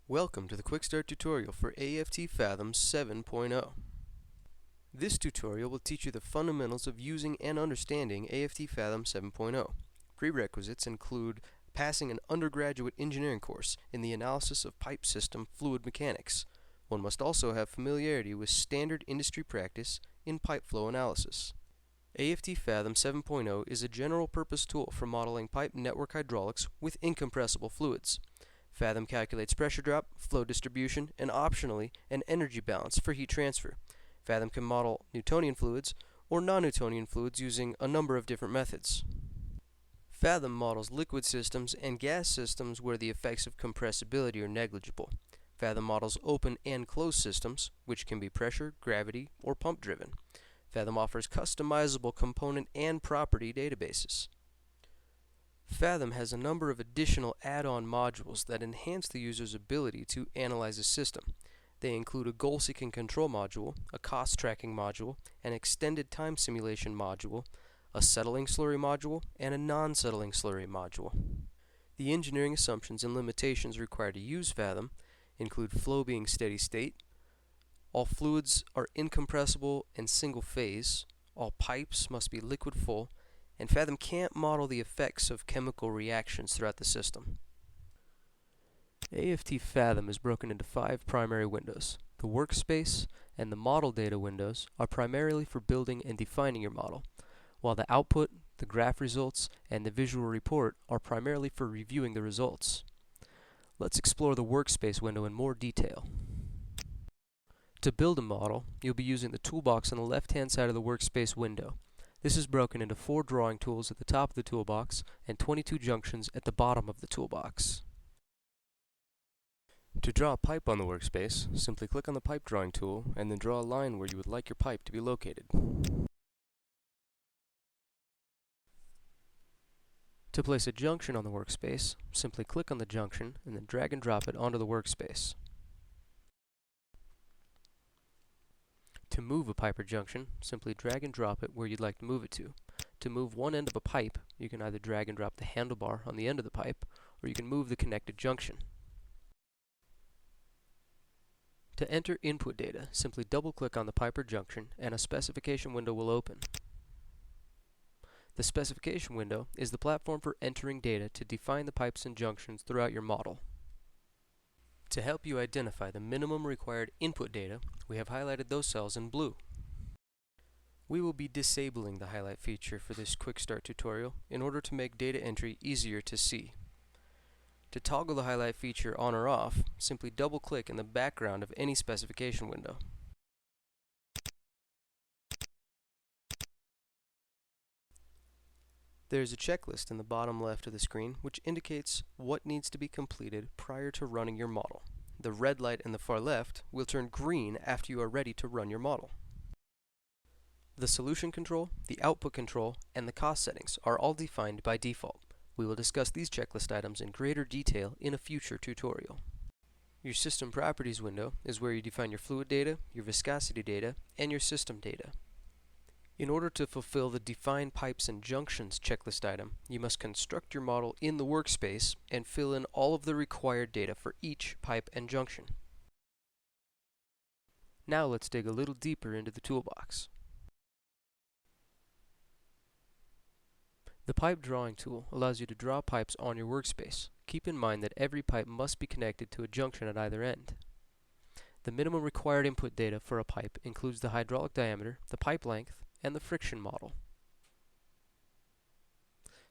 Welcome to the QuickStart tutorial for AFT Fathom 7.0. This tutorial will teach you the fundamentals of using and understanding AFT Fathom 7.0. Prerequisites include passing an undergraduate engineering course in the analysis of pipe system fluid mechanics. One must also have familiarity with standard industry practice in pipe flow analysis. AFT Fathom 7.0 is a general-purpose tool for modeling pipe network hydraulics with incompressible fluids. Fathom calculates pressure drop, flow distribution, and optionally, an energy balance for heat transfer. Fathom can model Newtonian fluids or non-Newtonian fluids using a number of different methods. Fathom models liquid systems and gas systems where the effects of compressibility are negligible. Fathom models open and closed systems, which can be pressure, gravity, or pump-driven. Fathom offers customizable component and property databases. Fathom has a number of additional add-on modules that enhance the user's ability to analyze a system. They include a goal-seeking control module, a cost-tracking module, an extended time simulation module, a settling slurry module, and a non-settling slurry module. The engineering assumptions and limitations required to use Fathom include flow being steady state, all fluids are incompressible and single phase, all pipes must be liquid full, and Fathom can't model the effects of chemical reactions throughout the system. AFT Fathom is broken into 5 primary windows. The workspace and the model data windows are primarily for building and defining your model, while the output, the graph results, and the visual report are primarily for reviewing the results. Let's explore the workspace window in more detail. To build a model, you'll be using the toolbox on the left-hand side of the workspace window. This is broken into 4 drawing tools at the top of the toolbox and 22 junctions at the bottom of the toolbox. To draw a pipe on the workspace, simply click on the pipe drawing tool and then draw a line where you would like your pipe to be located. To place a junction on the workspace, simply click on the junction and then drag and drop it onto the workspace. To move a pipe or junction, simply drag and drop it where you'd like to move it to. To move one end of a pipe, you can either drag and drop the handlebar on the end of the pipe, or you can move the connected junction. To enter input data, simply double-click on the pipe or junction, and a specification window will open. The specification window is the platform for entering data to define the pipes and junctions throughout your model. To help you identify the minimum required input data, we have highlighted those cells in blue. We will be disabling the highlight feature for this QuickStart tutorial in order to make data entry easier to see. To toggle the highlight feature on or off, simply double-click in the background of any specification window. There is a checklist in the bottom left of the screen which indicates what needs to be completed prior to running your model. The red light in the far left will turn green after you are ready to run your model. The solution control, the output control, and the cost settings are all defined by default. We will discuss these checklist items in greater detail in a future tutorial. Your System Properties window is where you define your fluid data, your viscosity data, and your system data. In order to fulfill the Define Pipes and Junctions checklist item, you must construct your model in the workspace and fill in all of the required data for each pipe and junction. Now let's dig a little deeper into the toolbox. The Pipe Drawing tool allows you to draw pipes on your workspace. Keep in mind that every pipe must be connected to a junction at either end. The minimum required input data for a pipe includes the hydraulic diameter, the pipe length, and the friction model.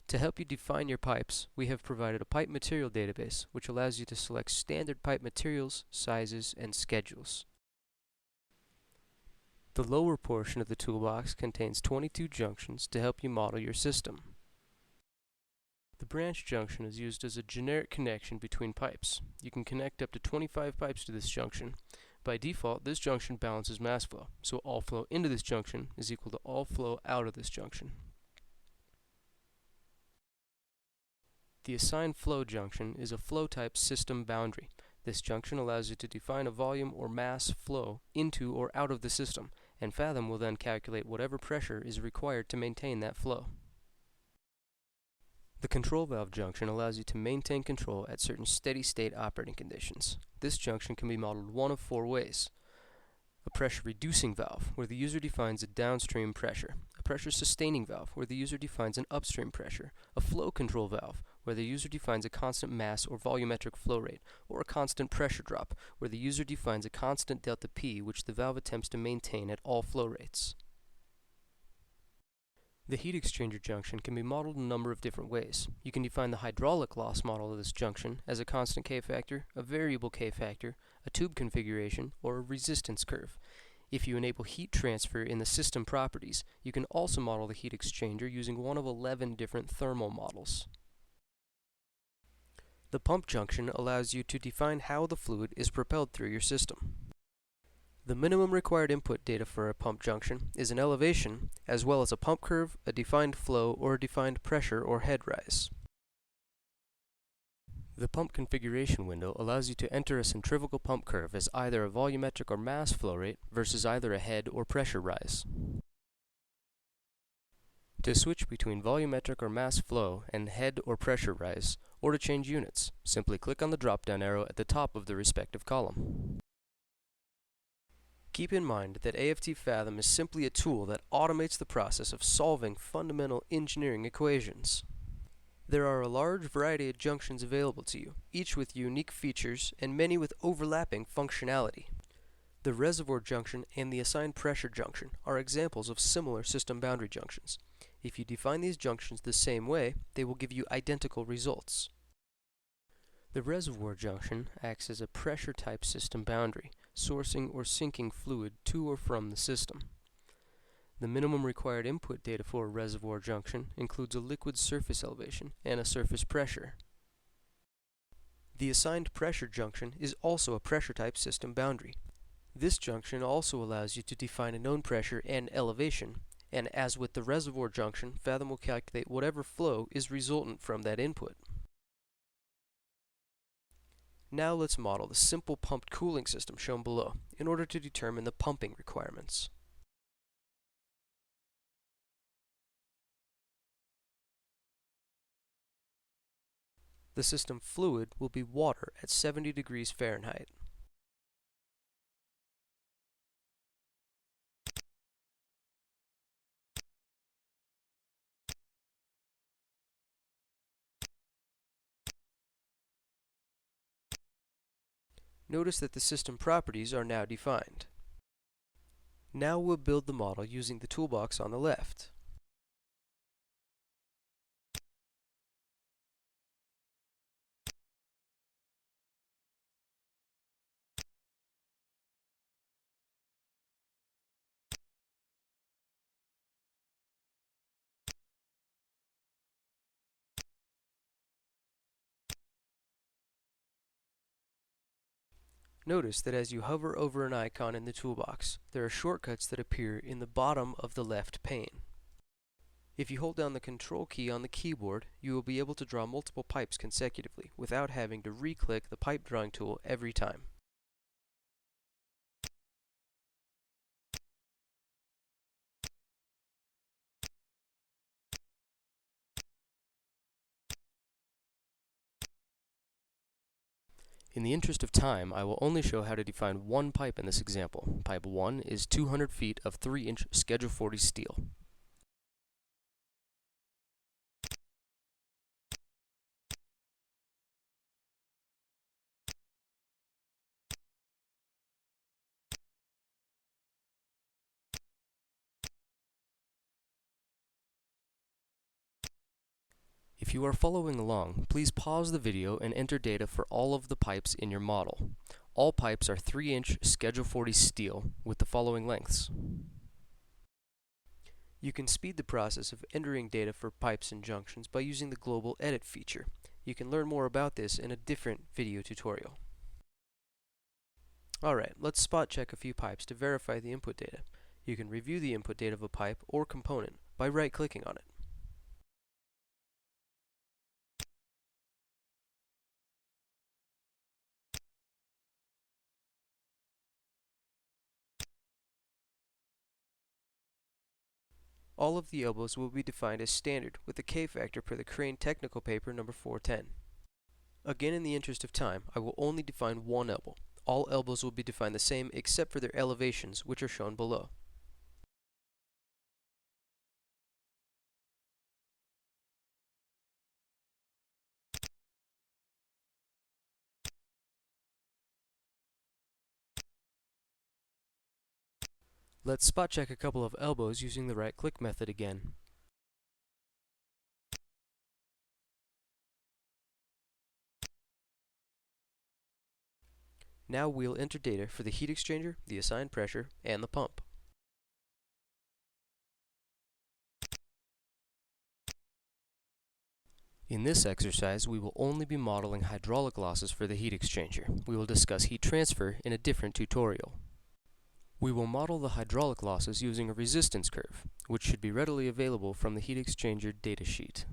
To help you define your pipes, we have provided a pipe material database which allows you to select standard pipe materials, sizes, and schedules. The lower portion of the toolbox contains 22 junctions to help you model your system. The branch junction is used as a generic connection between pipes. You can connect up to 25 pipes to this junction. By default, this junction balances mass flow, so all flow into this junction is equal to all flow out of this junction. The assigned flow junction is a flow type system boundary. This junction allows you to define a volume or mass flow into or out of the system, and Fathom will then calculate whatever pressure is required to maintain that flow. The control valve junction allows you to maintain control at certain steady-state operating conditions. This junction can be modeled one of four ways. A pressure-reducing valve, where the user defines a downstream pressure. A pressure-sustaining valve, where the user defines an upstream pressure. A flow control valve, where the user defines a constant mass or volumetric flow rate. Or a constant pressure drop, where the user defines a constant delta P which the valve attempts to maintain at all flow rates. The heat exchanger junction can be modeled in a number of different ways. You can define the hydraulic loss model of this junction as a constant K-factor, a variable K-factor, a tube configuration, or a resistance curve. If you enable heat transfer in the system properties, you can also model the heat exchanger using one of 11 different thermal models. The pump junction allows you to define how the fluid is propelled through your system. The minimum required input data for a pump junction is an elevation, as well as a pump curve, a defined flow, or a defined pressure or head rise. The pump configuration window allows you to enter a centrifugal pump curve as either a volumetric or mass flow rate versus either a head or pressure rise. To switch between volumetric or mass flow and head or pressure rise, or to change units, simply click on the drop-down arrow at the top of the respective column. Keep in mind that AFT Fathom is simply a tool that automates the process of solving fundamental engineering equations. There are a large variety of junctions available to you, each with unique features and many with overlapping functionality. The reservoir junction and the assigned pressure junction are examples of similar system boundary junctions. If you define these junctions the same way, they will give you identical results. The reservoir junction acts as a pressure-type system boundary, sourcing or sinking fluid to or from the system. The minimum required input data for a reservoir junction includes a liquid surface elevation and a surface pressure. The assigned pressure junction is also a pressure-type system boundary. This junction also allows you to define a known pressure and elevation, and as with the reservoir junction, Fathom will calculate whatever flow is resultant from that input. Now let's model the simple pumped cooling system shown below in order to determine the pumping requirements. The system fluid will be water at 70 degrees Fahrenheit. Notice that the system properties are now defined. Now we'll build the model using the toolbox on the left. Notice that as you hover over an icon in the toolbox, there are shortcuts that appear in the bottom of the left pane. If you hold down the Control key on the keyboard, you will be able to draw multiple pipes consecutively without having to re-click the pipe drawing tool every time. In the interest of time, I will only show how to define one pipe in this example. Pipe 1 is 200 feet of 3-inch Schedule 40 steel. If you are following along, please pause the video and enter data for all of the pipes in your model. All pipes are 3-inch Schedule 40 steel with the following lengths. You can speed the process of entering data for pipes and junctions by using the Global Edit feature. You can learn more about this in a different video tutorial. Alright, let's spot check a few pipes to verify the input data. You can review the input data of a pipe or component by right-clicking on it. All of the elbows will be defined as standard with the K-factor per the Crane Technical Paper number 410. Again, in the interest of time, I will only define one elbow. All elbows will be defined the same except for their elevations, which are shown below. Let's spot check a couple of elbows using the right-click method again. Now we'll enter data for the heat exchanger, the assigned pressure, and the pump. In this exercise, we will only be modeling hydraulic losses for the heat exchanger. We will discuss heat transfer in a different tutorial. We will model the hydraulic losses using a resistance curve, which should be readily available from the heat exchanger datasheet.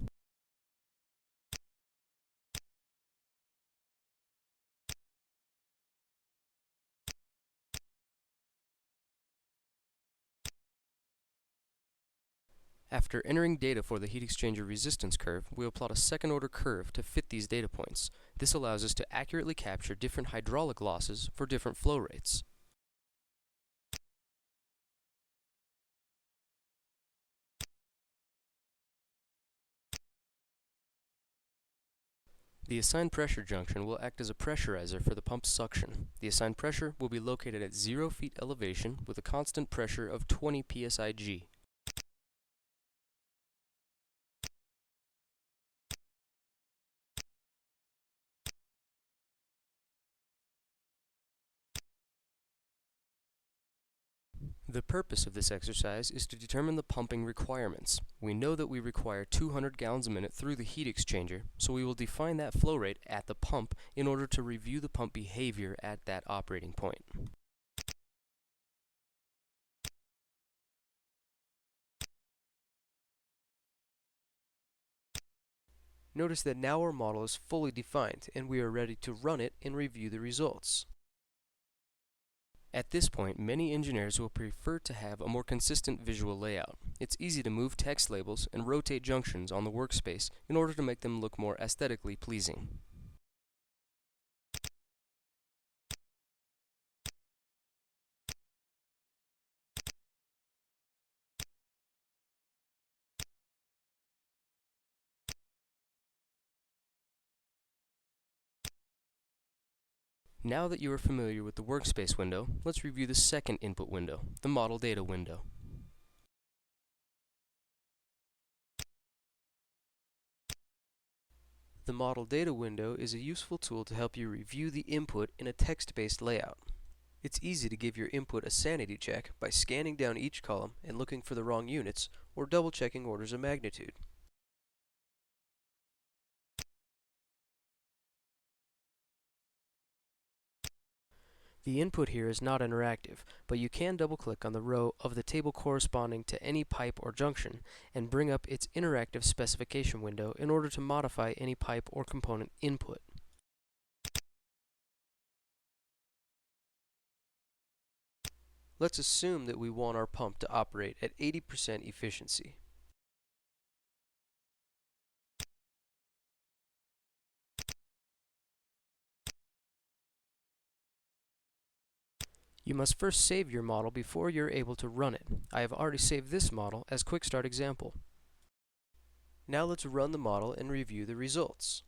After entering data for the heat exchanger resistance curve, we will plot a second-order curve to fit these data points. This allows us to accurately capture different hydraulic losses for different flow rates. The assigned pressure junction will act as a pressurizer for the pump's suction. The assigned pressure will be located at 0 feet elevation with a constant pressure of 20 psig. The purpose of this exercise is to determine the pumping requirements. We know that we require 200 gallons a minute through the heat exchanger, so we will define that flow rate at the pump in order to review the pump behavior at that operating point. Notice that now our model is fully defined and we are ready to run it and review the results. At this point, many engineers will prefer to have a more consistent visual layout. It's easy to move text labels and rotate junctions on the workspace in order to make them look more aesthetically pleasing. Now that you are familiar with the workspace window, let's review the second input window, the model data window. The model data window is a useful tool to help you review the input in a text-based layout. It's easy to give your input a sanity check by scanning down each column and looking for the wrong units, or double-checking orders of magnitude. The input here is not interactive, but you can double-click on the row of the table corresponding to any pipe or junction and bring up its interactive specification window in order to modify any pipe or component input. Let's assume that we want our pump to operate at 80% efficiency. You must first save your model before you're able to run it. I have already saved this model as QuickStart example. Now let's run the model and review the results.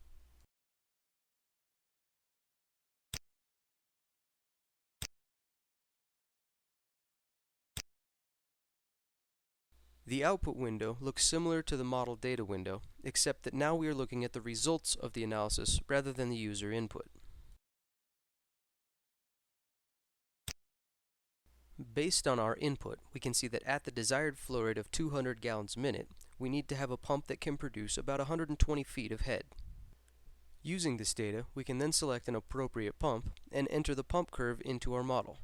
The output window looks similar to the model data window, except that now we are looking at the results of the analysis rather than the user input. Based on our input, we can see that at the desired flow rate of 200 gallons a minute, we need to have a pump that can produce about 120 feet of head. Using this data, we can then select an appropriate pump and enter the pump curve into our model.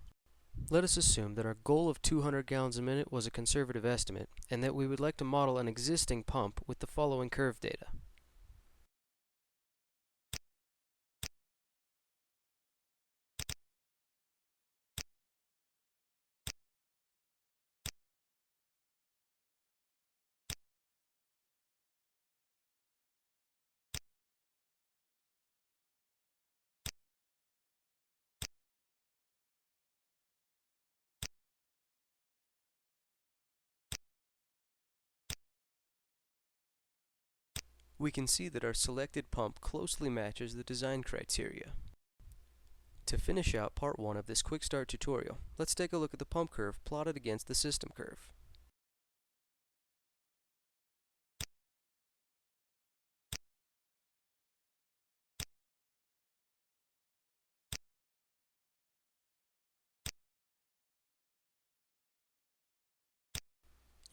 Let us assume that our goal of 200 gallons a minute was a conservative estimate, and that we would like to model an existing pump with the following curve data. we can see that our selected pump closely matches the design criteria. To finish out part 1 of this QuickStart tutorial, let's take a look at the pump curve plotted against the system curve.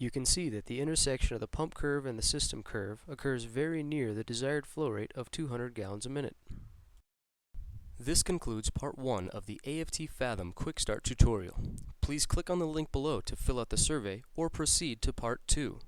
You can see that the intersection of the pump curve and the system curve occurs very near the desired flow rate of 200 gallons a minute. This concludes part 1 of the AFT Fathom QuickStart tutorial. Please click on the link below to fill out the survey or proceed to part 2.